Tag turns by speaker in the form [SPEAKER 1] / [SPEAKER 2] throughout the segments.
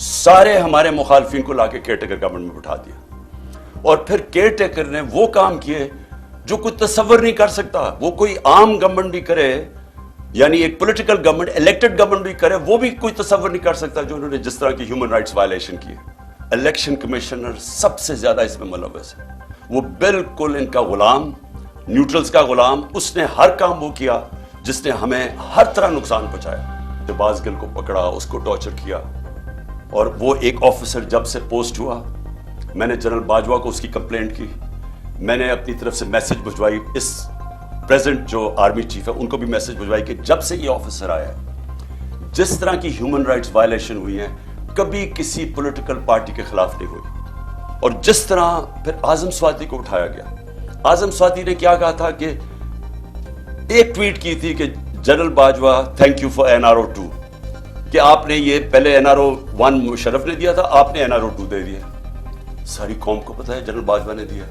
[SPEAKER 1] سارے ہمارے مخالفین کو لا کے کیئر ٹیکر گورنمنٹ میں بٹھا دیا، اور پھر کیئر ٹیکر نے وہ کام کیے جو کوئی تصور نہیں کر سکتا. وہ کوئی عام گورنمنٹ بھی کرے، یعنی ایک پولیٹیکل گورنمنٹ، الیکٹڈ گورنمنٹ بھی کرے، وہ بھی کوئی تصور نہیں کر سکتا جو انہوں نے جس طرح کی ہیومن رائٹس وائلیشن کی. الیکشن کمشنر سب سے زیادہ اس میں ملوث ہے. وہ بالکل ان کا غلام، نیوٹرلز کا غلام. اس نے ہر کام وہ کیا جس نے ہمیں ہر طرح نقصان پہنچایا. باز گل کو پکڑا، اس کو ٹارچر کیا، اور وہ ایک آفیسر جب سے پوسٹ ہوا، میں نے جنرل باجوہ کو اس کی کمپلینٹ کی، میں نے اپنی طرف سے میسج بھجوائی، اس پریزنٹ جو آرمی چیف ہے ان کو بھی میسج بھجوائی کہ جب سے یہ آفیسر آیا ہے جس طرح کی ہیومن رائٹس وائلیشن ہوئی ہیں کبھی کسی پولیٹیکل پارٹی کے خلاف نہیں ہوئی. اور جس طرح پھر اعظم سواتی کو اٹھایا گیا. اعظم سواتی نے کیا کہا تھا کہ ایک ٹویٹ کی تھی کہ general Bajwa thank you for NRO 2، کہ آپ نے یہ پہلے NRO 1 مشرف نے دیا تھا، آپ نے NRO 2 دے دیا. ساری قوم کو پتا ہے جنرل باجوہ نے دیا،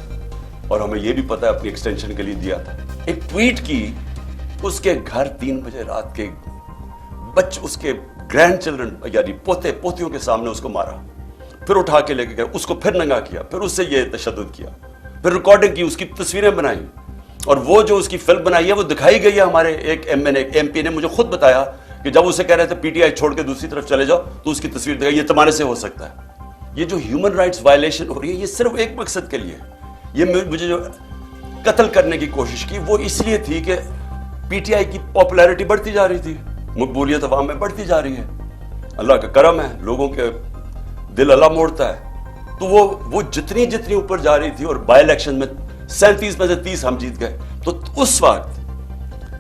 [SPEAKER 1] اور ہمیں یہ بھی پتا ہے اپنی ایکسٹینشن کے لیے دیا تھا. ایک ٹویٹ کی، اس کے گھر 3 بجے رات کے بچے، اس کے گرینڈ چلڈرن یعنی پوتے پوتیوں کے سامنے اس کو مارا، پھر اٹھا کے لے کے گئے، اس کو پھر ننگا کیا، پھر اس سے یہ تشدد کیا، پھر ریکارڈنگ کی، اس کی تصویریں بنائی، اور وہ جو اس کی فلم بنائی ہے وہ دکھائی گئی ہے. ہمارے ایک MP نے مجھے خود بتایا کہ جب اسے کہہ رہے تھے PTI چھوڑ کے دوسری طرف چلے جاؤ تو اس کی تصویر دکھائی. یہ تمہارے سے ہو سکتا ہے. یہ جو ہیومن رائٹس وائلیشن ہو رہی ہے یہ صرف ایک مقصد کے لیے. یہ مجھے جو قتل کرنے کی کوشش کی وہ اس لیے تھی کہ PTI کی پاپولیرٹی بڑھتی جا رہی تھی، مقبولیت عوام میں بڑھتی جا رہی ہے. اللہ کا کرم ہے، لوگوں کے دل اللہ موڑتا ہے. تو وہ جتنی اوپر جا رہی تھی، اور بائی الیکشن میں 37 میں سے 30 ہم جیت گئے. تو اس وقت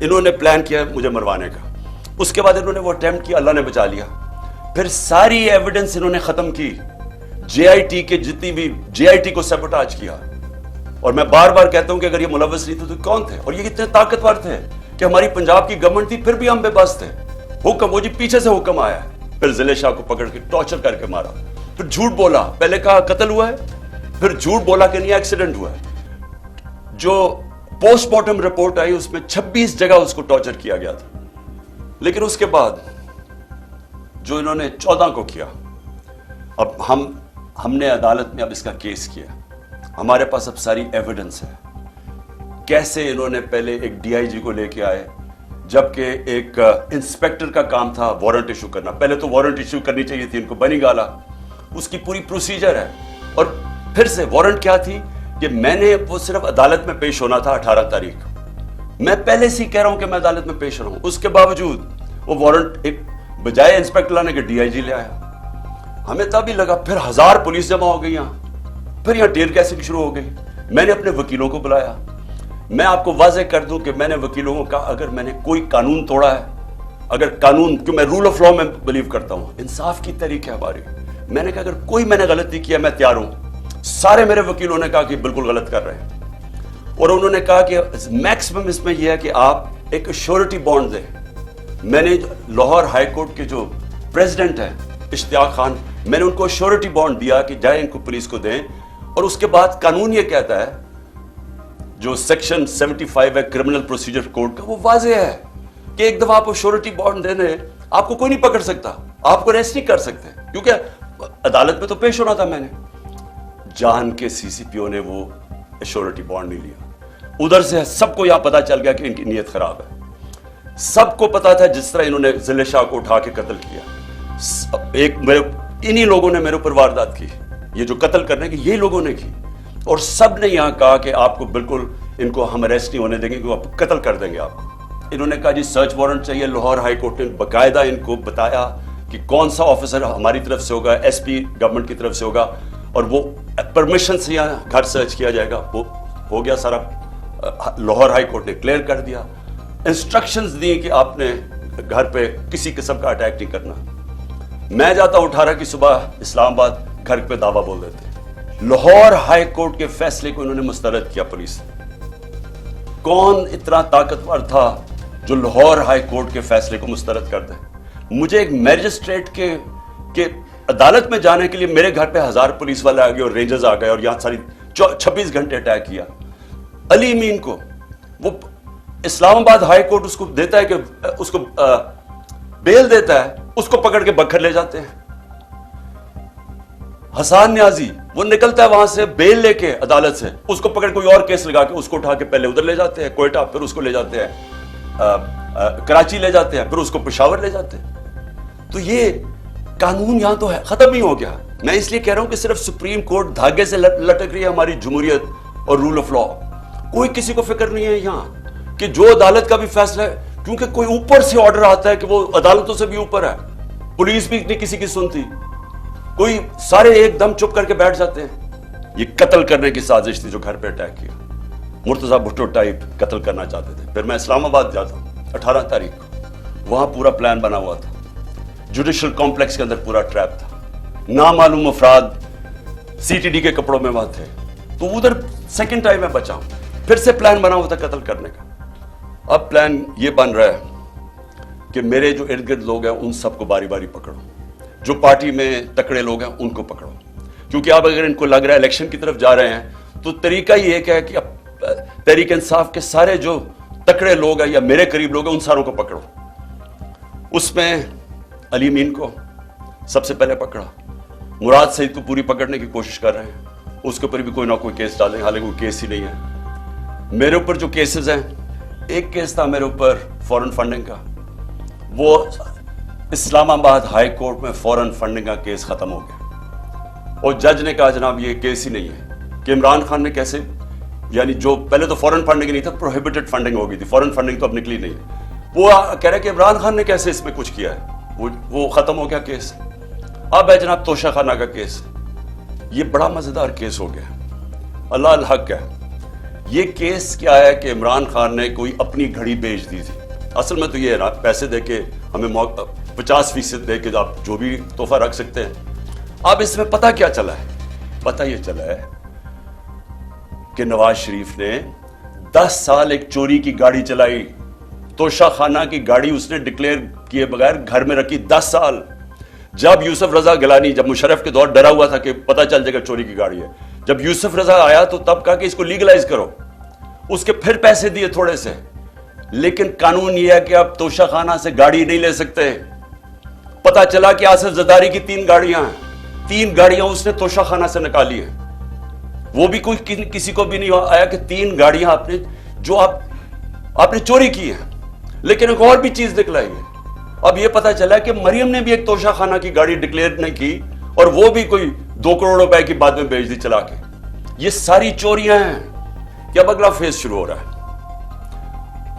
[SPEAKER 1] انہوں نے پلان کیا مجھے مروانے کا. اس کے بعد انہوں نے وہ اٹیمپٹ کیا، اللہ نے بچا لیا. پھر ساری ایویڈنس انہوں نے ختم کی، JIT کے جتنی بھی JIT کو سیبوٹاج کیا. اور میں بار بار کہتا ہوں کہ اگر یہ ملوث نہیں تھے تو کون تھے؟ اور یہ اتنے طاقتور تھے کہ ہماری پنجاب کی گورنمنٹ تھی پھر بھی ہم بے بس تھے. حکم وہ جی پیچھے سے حکم آیا، پھر ضلع شاہ کو پکڑ کے ٹارچر کر کے مارا، پھر جھوٹ بولا، پہلے کہا قتل ہوا ہے، پھر جھوٹ بولا کہ نہیں ایکسیڈنٹ ہوا ہے. جو پوسٹ مارٹم رپورٹ آئی اس میں 26 جگہ اس کو ٹارچر کیا گیا تھا. لیکن اس کے بعد جو انہوں نے 14 کو کیا، اب ہم نے عدالت میں اب اس کا کیس کیا، ہمارے پاس اب ساری ایویڈنس ہے. کیسے انہوں نے پہلے ایک DIG کو لے کے آئے، جبکہ ایک انسپیکٹر کا کام تھا وارنٹ ایشو کرنا. پہلے تو وارنٹ ایشو کرنی چاہیے تھی ان کو، بنی گالا اس کی پوری پروسیجر ہے. اور پھر سے وارنٹ کیا تھی کہ میں نے وہ صرف عدالت میں پیش ہونا تھا 18 تاریخ. میں پہلے سے کہہ رہا ہوں کہ میں عدالت میں پیش رہا ہوں، اس کے باوجود وہ وارنٹ ایک بجائے انسپیکٹر لانے کے DIG لے آیا. ہمیں تب ہی لگا، پھر 1000 پولیس جمع ہو گئی یہاں، پھر یہاں ٹیئر گیسنگ شروع ہو گئی. میں نے اپنے وکیلوں کو بلایا. میں آپ کو واضح کر دوں کہ میں نے وکیلوں کو کہا اگر میں نے کوئی قانون توڑا ہے، اگر قانون، کہ میں رول آف لا میں بلیو کرتا ہوں، انصاف کی تحریک ہے ہماری، میں نے کہا اگر کوئی میں نے غلطی کیا میں تیار ہوں. سارے میرے وکیلوں نے کہا کہ بالکل غلط کر رہے ہیں. اور انہوں نے کہا کہ میکسیمم اس میں یہ ہے کہ آپ ایک شیورٹی بانڈ دیں. میں نے لاہور ہائی کورٹ کے جو پریزیڈنٹ ہیں اشتیاق خان، میں نے ان کو شیورٹی بانڈ دیا کہ جائیں ان کو پولیس کو دیں. اور اس کے بعد قانون یہ کہتا ہے، جو سیکشن 75 ہے کرمنل پروسیجر کوڈ کا، وہ واضح ہے کہ ایک دفعہ آپ کو شیورٹی بانڈ دینے آپ کو کوئی نہیں پکڑ سکتا، آپ کو ریسٹ نہیں کر سکتے، کیونکہ عدالت میں تو پیش ہونا تھا. میں نے جان کے CCPO نے وہ شیورٹی بانڈ نہیں لیا. ادھر سے سب کو یہاں پتا چل گیا کہ ان کی نیت خراب ہے. سب کو پتا تھا جس طرح انہوں نے ضلع شاہ کو اٹھا کے قتل کیا. انہی لوگوں نے میرے اوپر واردات کی، یہ جو قتل کرنے کی یہی لوگوں نے کی. اور سب نے یہاں کہا کہ آپ کو بالکل ان کو ہم اریسٹ نہیں ہونے دیں گے، آپ قتل کر دیں گے آپ کو. انہوں نے کہا جی سرچ وارنٹ چاہیے. لاہور ہائی کورٹ نے باقاعدہ ان کو بتایا کہ کون سا آفیسر ہماری طرف سے ہوگا، SP گورنمنٹ کی طرف سے ہوگا، اور وہ پرمیشن سے یہاں گھر سرچ کیا جائے گا. وہ ہو گیا سارا، لاہور ہائی کورٹ نے کلیئر کر دیا. انسٹرکشنز دی کہ آپ نے گھر پہ کسی قسم کا اٹیک نہیں کرنا. میں جاتا ہوں 18 کی صبح اسلام آباد، گھر پہ دعویٰ بول دیتے. لاہور ہائی کورٹ کے فیصلے کو انہوں نے مسترد کیا. پولیس کون اتنا طاقتور تھا جو لاہور ہائی کورٹ کے فیصلے کو مسترد کر دے؟ مجھے ایک میجسٹریٹ کے عدالت میں جانے کے لیے میرے گھر پہ 1000 پولیس والے آ گئے اور رینجرز آ گئے اور یہاں ساری 26 گھنٹے اٹیک کیا. علی امین کو وہ اسلام آباد ہائی کورٹ اس کو دیتا ہے کہ اس کو بیل دیتا ہے، اس کو پکڑ کے بکھر لے جاتے ہیں. حسان نیازی وہ نکلتا ہے وہاں سے بیل لے کے عدالت سے, اس کو پکڑ کوئی اور کیس لگا کے اس کو اٹھا کے پہلے ادھر لے جاتے ہیں کوئٹہ, پھر اس کو لے جاتے ہیں کراچی لے جاتے ہیں, پھر اس کو پشاور لے جاتے ہیں. تو یہ قانون یہاں تو ہے ختم ہی ہو گیا. میں اس لیے کہہ رہا ہوں کہ صرف سپریم کورٹ دھاگے سے لٹک رہی ہے ہماری جمہوریت اور رول آف لا. کوئی کسی کو فکر نہیں ہے یہاں کہ جو عدالت کا بھی فیصلہ ہے, کیونکہ کوئی اوپر سے آرڈر آتا ہے کہ وہ عدالتوں سے بھی اوپر ہے, پولیس بھی نہیں کسی کی سنتی, کوئی سارے ایک دم چپ کر کے بیٹھ جاتے ہیں. یہ قتل کرنے کی سازش تھی جو گھر پہ اٹیک کیا, مرتضی بھٹو ٹائپ قتل کرنا چاہتے تھے. پھر میں اسلام آباد جاتا ہوں 18 تاریخ کو, وہاں پورا پلان بنا ہوا تھا, جوڈیشل کمپلیکس کے اندر پورا ٹریپ تھا, نامعلوم افراد سی ٹی ڈی کے کپڑوں میں وہاں تھے. تو ادھر سیکنڈ ٹائم میں بچا ہوں, پھر سے پلان بنا ہوا تھا قتل کرنے کا. اب پلان یہ بن رہا ہے کہ میرے جو ارد گرد لوگ ہیں ان سب کو باری باری پکڑو, جو پارٹی میں تکڑے لوگ ہیں ان کو پکڑو, کیونکہ اب اگر ان کو لگ رہا ہے الیکشن کی طرف جا رہے ہیں تو طریقہ یہ ایک ہے کہ اب تحریک انصاف کے سارے جو تکڑے لوگ ہیں یا میرے قریب لوگ ہیں ان ساروں کو پکڑو. اس میں علی مین کو سب سے پہلے پکڑا, مراد سعید کو پوری پکڑنے کی کوشش کر رہے ہیں, اس کے اوپر بھی کوئی نہ کوئی کیس ڈالیں, حالانکہ کوئی کیس ہی نہیں ہے. میرے اوپر جو کیسز ہیں, ایک کیس تھا میرے اوپر فورن فنڈنگ کا, وہ اسلام آباد ہائی کورٹ میں فورن فنڈنگ کا کیس ختم ہو گیا, اور جج نے کہا جناب یہ کیس ہی نہیں ہے کہ عمران خان نے کیسے, یعنی جو پہلے تو فورن فنڈنگ نہیں تھا, پروہیبٹڈ فنڈنگ ہو گئی تھی, فورن فنڈنگ تو اب نکلی نہیں ہے. وہ کہہ رہے کہ عمران خان نے کیسے اس میں کچھ کیا ہے, وہ ختم ہو گیا کیس. اب ہے جناب توشہ خانہ کا کیس, یہ بڑا مزیدار کیس ہو گیا, اللہ الحق ہے. یہ کیس کیا ہے کہ عمران خان نے کوئی اپنی گھڑی بیچ دی تھی. اصل میں تو یہ ہے نا, پیسے دے کے ہمیں 50% دے کے آپ جو بھی تحفہ رکھ سکتے ہیں. اب اس میں پتہ کیا چلا ہے, پتہ یہ چلا ہے کہ نواز شریف نے 10 سال ایک چوری کی گاڑی چلائی, توشہ خانہ کی گاڑی اس نے ڈکلیئر کیے بغیر گھر میں رکھی 10 سال. جب یوسف رضا گیلانی, جب مشرف کے دور ڈرا ہوا تھا کہ پتہ چل جائے گا چوری کی گاڑی ہے, جب یوسف رضا آیا تو تب کہا کہ اس کو لیگلائز کرو, اس کے پھر پیسے دیے تھوڑے سے. لیکن قانون یہ ہے کہ آپ توشہ خانہ سے گاڑی نہیں لے سکتے. پتہ چلا کہ آصف زرداری کی 3 گاڑیاں ہیں, 3 گاڑیاں اس نے توشہ خانہ سے نکالی ہیں. وہ بھی کوئی کسی کو بھی نہیں آیا کہ 3 گاڑیاں آپ نے جو آپ نے چوری کی ہیں. لیکن ایک اور بھی چیز نکلائی ہے. اب یہ پتہ چلا کہ مریم نے بھی ایک توشہ خانہ کی گاڑی ڈکلیئر نہیں کی, اور وہ بھی کوئی 2 کروڑ روپے کی بعد میں بیچ دی چلا کے. یہ ساری چوریاں ہیں. کہ اب اگلا فیز شروع ہو رہا ہے.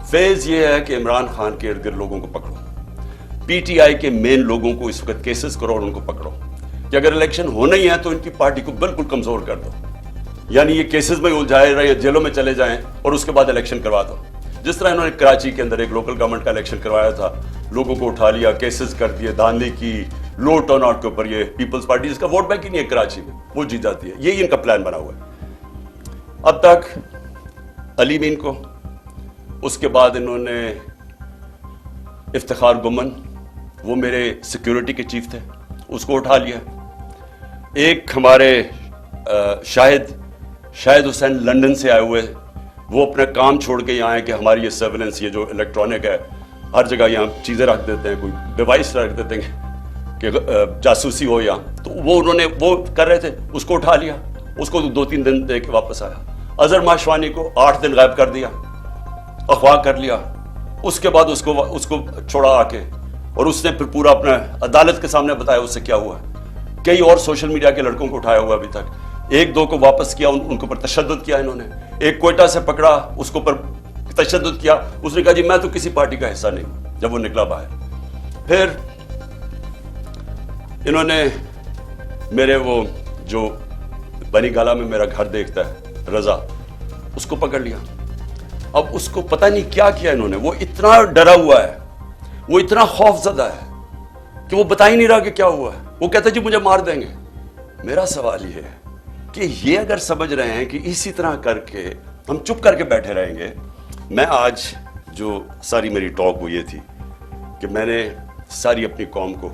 [SPEAKER 1] فیز یہ ہے کہ عمران خان کے ارد گرد لوگوں کو پکڑو, پی ٹی آئی کے مین لوگوں کو اس وقت کیسز کرو اور ان کو پکڑو, کہ اگر الیکشن ہونا ہی ہے تو ان کی پارٹی کو بالکل کمزور کر دو. یعنی یہ کیسز میں الجھائے رہے, جیلوں میں چلے جائیں اور اس کے بعد الیکشن کروا دو. جس طرح انہوں نے کراچی کے اندر ایک لوکل گورنمنٹ کا الیکشن کروایا تھا, لوگوں کو اٹھا لیا, کیسز کر دیے, دھاندلی کی, لو ٹرن آؤٹ کے اوپر. یہ پیپلز پارٹی جس کا ووٹ بینک ہی نہیں ہے کراچی میں, وہ جیت جاتی ہے. یہی ان کا پلان بنا ہوا ہے. اب تک علی مین کو, اس کے بعد انہوں نے افتخار گمن, وہ میرے سیکیورٹی کے چیف تھے, اس کو اٹھا لیا. ایک ہمارے شاہد حسین لندن سے آئے ہوئے, وہ اپنا کام چھوڑ کے یہاں آئے کہ ہماری یہ سرویلنس, یہ جو الیکٹرانک ہے, ہر جگہ یہاں چیزیں رکھ دیتے ہیں, کوئی ڈیوائس رکھ دیتے ہیں کہ جاسوسی ہو یہاں. تو وہ انہوں نے وہ کر رہے تھے, اس کو اٹھا لیا, اس کو 2-3 دن دے کے واپس آیا. اظہر ماشوانی کو 8 دن غائب کر دیا, اغوا کر لیا. اس کے بعد اس کو چھوڑا آ کے, اور اس نے پھر پورا اپنا عدالت کے سامنے بتایا اس سے کیا ہوا. کئی اور سوشل میڈیا کے لڑکوں کو اٹھایا ہوا ابھی تک, 1-2 کو واپس کیا, ان کے اوپر تشدد کیا انہوں نے. ایک کوئٹہ سے پکڑا, اس کے اوپر تشدد کیا, اس نے کہا جی میں تو کسی پارٹی کا حصہ نہیں, جب وہ نکلا باہر. پھر انہوں نے میرے وہ جو بنی گالا میں میرا گھر دیکھتا ہے رضا, اس کو پکڑ لیا. اب اس کو پتہ نہیں کیا کیا انہوں نے, وہ اتنا ڈرا ہوا ہے, وہ اتنا خوف زدہ ہے کہ وہ بتا ہی نہیں رہا کہ کیا ہوا ہے. وہ کہتا ہے جی مجھے مار دیں گے. میرا سوال یہ ہے کہ یہ اگر سمجھ رہے ہیں کہ اسی طرح کر کے ہم چپ کر کے بیٹھے رہیں گے. میں آج جو ساری میری ٹاک وہ یہ تھی کہ میں نے ساری اپنی قوم کو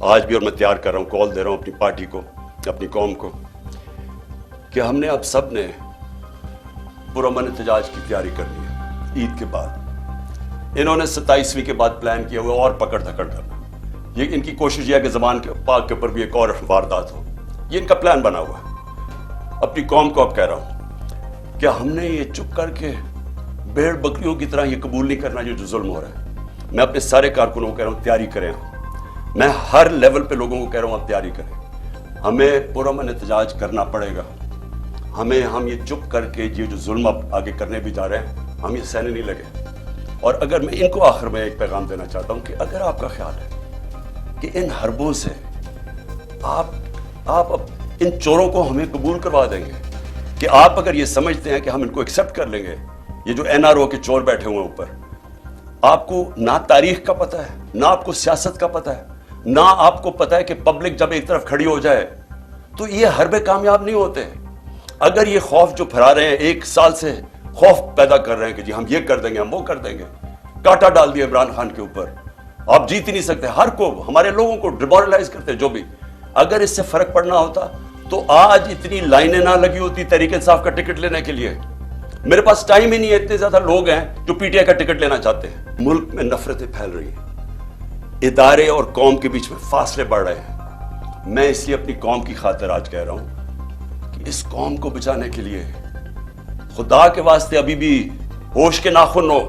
[SPEAKER 1] آج بھی, اور میں تیار کر رہا ہوں, کال دے رہا ہوں اپنی پارٹی کو, اپنی قوم کو, کہ ہم نے اب سب نے پرامن احتجاج کی تیاری کرنی ہے عید کے بعد. انہوں نے 27ویں کے بعد پلان کیا ہوا اور پکڑ دھکڑ کرنا. یہ ان کی کوشش یہ ہے کہ زبان کے پاک کے اوپر بھی ایک اور واردات ہو. یہ ان کا پلان بنا ہوا ہے. اپنی قوم کو اب کہہ رہا ہوں کہ ہم نے یہ چپ کر کے بھیڑ بکریوں کی طرح یہ قبول نہیں کرنا جو ظلم ہو رہا ہے. میں اپنے سارے کارکنوں کو کہہ رہا ہوں تیاری کریں. میں ہر لیول پہ لوگوں کو کہہ رہا ہوں آپ تیاری کریں. ہمیں پرامن احتجاج کرنا پڑے گا. ہم یہ چپ کر کے یہ جو ظلم اب آگے کرنے بھی جا رہے ہیں ہم یہ سہنے نہیں لگے. اور اگر میں ان کو آخر میں ایک پیغام دینا چاہتا ہوں کہ اگر آپ کا خیال ہے کہ ان حربوں سے آپ ان چوروں کو ہمیں قبول کروا دیں گے, کہ آپ اگر یہ سمجھتے ہیں کہ ہم ان کو ایکسیپٹ کر لیں گے, یہ جو این آر او کے چور بیٹھے ہوئے اوپر, آپ کو نہ تاریخ کا پتہ ہے, نہ آپ کو سیاست کا پتہ ہے, نہ آپ کو پتہ ہے کہ پبلک جب ایک طرف کھڑی ہو جائے تو یہ حربے کامیاب نہیں ہوتے. اگر یہ خوف جو پھیلا رہے ہیں, ایک سال سے خوف پیدا کر رہے ہیں کہ جی ہم یہ کر دیں گے, ہم وہ کر دیں گے, کاٹا ڈال دیا عمران خان کے اوپر, آپ جیت ہی نہیں سکتے, ہر کو ہمارے لوگوں کو ڈیمورلائز کرتے جو بھی. اگر اس سے فرق پڑنا ہوتا تو آج اتنی لائنیں نہ لگی ہوتی تحریک انصاف کا ٹکٹ لینے کے لیے. میرے پاس ٹائم ہی نہیں ہے, اتنے زیادہ لوگ ہیں جو پی ٹی آئی کا ٹکٹ لینا چاہتے ہیں. ملک میں نفرتیں پھیل رہی ہیں, ادارے اور قوم کے بیچ میں فاصلے بڑھ رہے ہیں. میں اس لیے اپنی قوم کی خاطر آج کہہ رہا ہوں کہ اس قوم کو بچانے کے لیے خدا کے واسطے ابھی بھی ہوش کے ناخن ہو.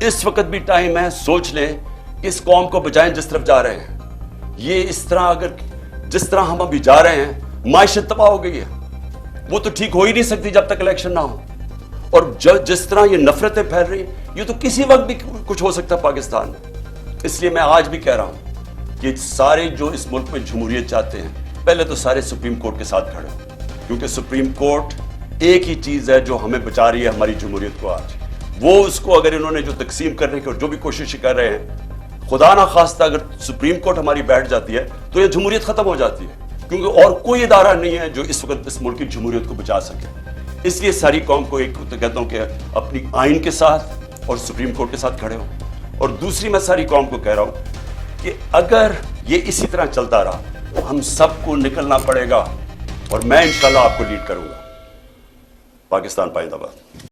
[SPEAKER 1] اس وقت بھی ٹائم ہے, سوچ لیں کہ اس قوم کو بچائیں جس طرف جا رہے ہیں. یہ اس طرح اگر جس طرح ہم ابھی جا رہے ہیں, معیشت تباہ ہو گئی ہے, وہ تو ٹھیک ہو ہی نہیں سکتی جب تک الیکشن نہ ہو. اور جس طرح یہ نفرتیں پھیل رہی ہیں, یہ تو کسی وقت بھی کچھ ہو سکتا ہے پاکستان میں. اس لیے میں آج بھی کہہ رہا ہوں کہ سارے جو اس ملک میں جمہوریت چاہتے ہیں, پہلے تو سارے سپریم کورٹ کے ساتھ کھڑے ہوں, کیونکہ سپریم کورٹ ایک ہی چیز ہے جو ہمیں بچا رہی ہے ہماری جمہوریت کو آج. وہ اس کو اگر انہوں نے جو تقسیم کرنے کی اور جو بھی کوشش کر رہے ہیں, خدا نہ خواستہ اگر سپریم کورٹ ہماری بیٹھ جاتی ہے تو یہ جمہوریت ختم ہو جاتی ہے, کیونکہ اور کوئی ادارہ نہیں ہے جو اس وقت اس ملک کی جمہوریت کو بچا سکے. اس لیے ساری قوم کو ایک کہتا ہوں کہ اپنی آئین کے ساتھ اور سپریم کورٹ کے ساتھ کھڑے ہوں. اور دوسری میں ساری قوم کو کہہ رہا ہوں کہ اگر یہ اسی طرح چلتا رہا ہم سب کو نکلنا پڑے گا, اور میں انشاءاللہ آپ کو لیڈ کروں گا. پاکستان پائندہ باد.